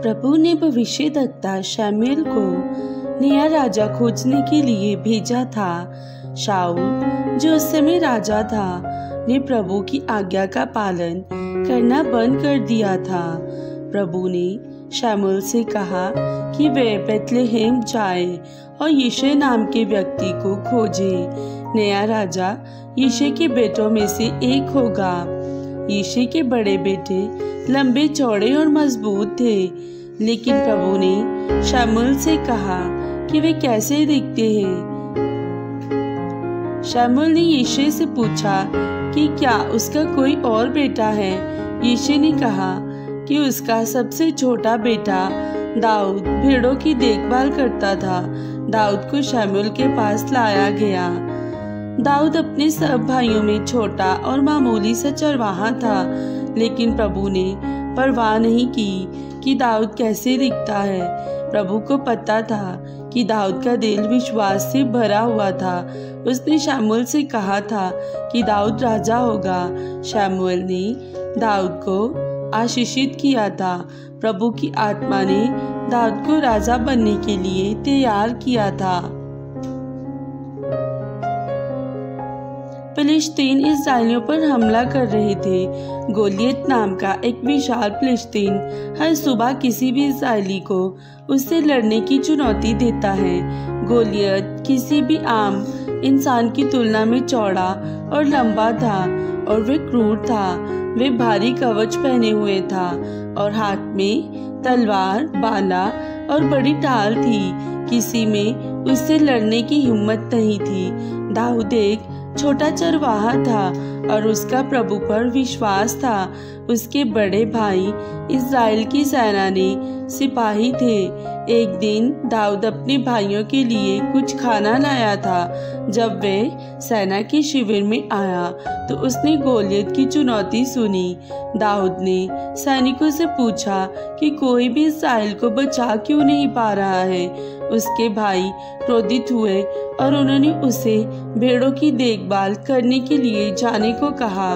प्रभु ने भविष्यद्वक्ता शमूएल को नया राजा खोजने के लिए भेजा था। शाऊल जो उस समय राजा था ने प्रभु की आज्ञा का पालन करना बंद कर दिया था। प्रभु ने शमूएल से कहा कि वह बेथलेहम जाए और यिशै नाम के व्यक्ति को खोजे। नया राजा यिशै के बेटों में से एक होगा। यिशै के बड़े बेटे लंबे चौड़े और मजबूत थे, लेकिन प्रभु ने शमूएल से कहा कि वे कैसे दिखते हैं। शमूएल ने यिशै से पूछा कि क्या उसका कोई और बेटा है। यिशै ने कहा कि उसका सबसे छोटा बेटा दाऊद भेड़ों की देखभाल करता था। दाऊद को शमूएल के पास लाया गया। दाऊद अपने सब भाइयों में छोटा और मामूली सा चरवाहा था, लेकिन प्रभु ने परवाह नहीं की कि दाऊद कैसे दिखता है। प्रभु को पता था कि दाऊद का दिल विश्वास से भरा हुआ था। उसने शमूएल से कहा था कि दाऊद राजा होगा। शमूएल ने दाऊद को आशीषित किया था। प्रभु की आत्मा ने दाऊद को राजा बनने के लिए तैयार किया था। फिलिस्तीन इस्राएलियों पर हमला कर रहे थे। गोलियत नाम का एक विशाल फिलिस्तीन हर सुबह किसी भी इस्राएली को उससे लड़ने की चुनौती देता है। गोलियत किसी भी आम इंसान की तुलना में चौड़ा और लंबा था और वे क्रूर था। वे भारी कवच पहने हुए था और हाथ में तलवार, भाला और बड़ी ढाल थी। किसी में उससे लड़ने की हिम्मत नहीं थी। दाऊद एक छोटा चरवाहा था और उसका प्रभु पर विश्वास था। उसके बड़े भाई इस्राएल की सेना ने सिपाही थे। एक दिन दाऊद अपने भाइयों के लिए कुछ खाना लाया था। जब वे सेना के शिविर में आया तो उसने गोलियत की चुनौती सुनी। दाऊद ने सैनिकों से पूछा कि कोई भी इस्राएल को बचा क्यों नहीं पा रहा है। उसके भाई क्रोधित हुए और उन्होंने उसे भेड़ों की देखभाल करने के लिए जाने को कहा,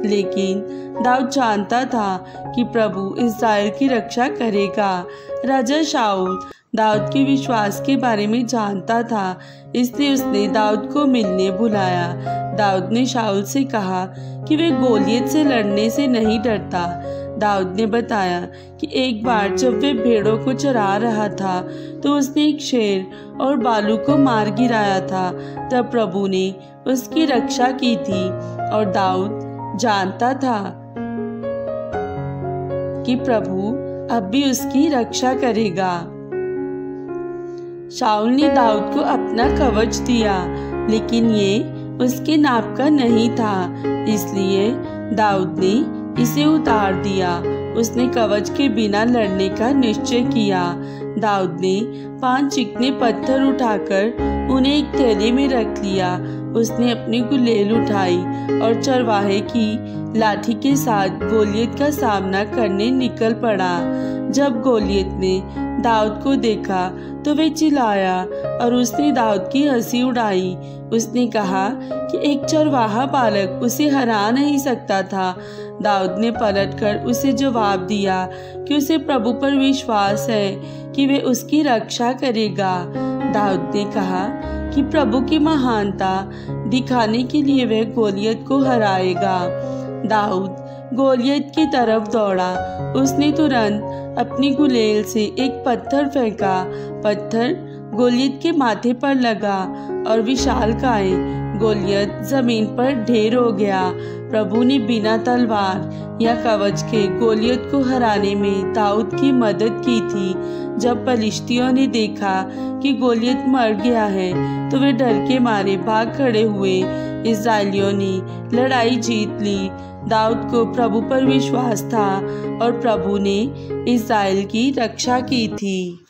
लेकिन दाऊद जानता था कि प्रभु इस्राएल की रक्षा करेगा। राजा शाऊल दाऊद के विश्वास के बारे में जानता था, इसलिए उसने दाऊद को मिलने बुलाया। दाऊद ने शाऊल से कहा कि वे गोलियत से लड़ने से नहीं डरता। दाऊद ने बताया कि एक बार जब वे भेड़ों को चरा रहा था तो उसने एक शेर और भालू को मार गिराया था। तब प्रभु ने उसकी रक्षा की थी और दाऊद जानता था कि प्रभु अब भी उसकी रक्षा करेगा। शाऊल ने दाऊद को अपना कवच दिया, लेकिन ये उसके नाप का नहीं था, इसलिए दाऊद ने इसे उतार दिया। उसने कवच के बिना लड़ने का निश्चय किया। दाऊद ने 5 चिकने पत्थर उठाकर उन्हें एक थैले में रख लिया। उसने अपनी गुलेल उठाई और चरवाहे की लाठी के साथ गोलियत का सामना करने निकल पड़ा। जब गोलियत ने दाऊद को देखा तो वह चिल्लाया और उसने दाऊद की हंसी उड़ाई। उसने कहा कि एक चरवाहा बालक उसे हरा नहीं सकता था। दाऊद ने पलटकर उसे जवाब दिया कि उसे प्रभु पर विश्वास है कि वे उसकी रक्षा करेगा। दाऊद ने कहा कि प्रभु की महानता दिखाने के लिए वह गोलियत को हराएगा। दाऊद गोलियत की तरफ दौड़ा। उसने तुरंत अपनी गुलेल से एक पत्थर फेंका। पत्थर गोलियत के माथे पर लगा और विशालकाय गोलियत जमीन पर ढेर हो गया। प्रभु ने बिना तलवार या कवच के गोलियत को हराने में दाऊद की मदद की थी। जब पलिश्तियों ने देखा कि गोलियत मर गया है तो वे डर के मारे भाग खड़े हुए। इस्राएलियों ने लड़ाई जीत ली। दाऊद को प्रभु पर विश्वास था और प्रभु ने इस्राएल की रक्षा की थी।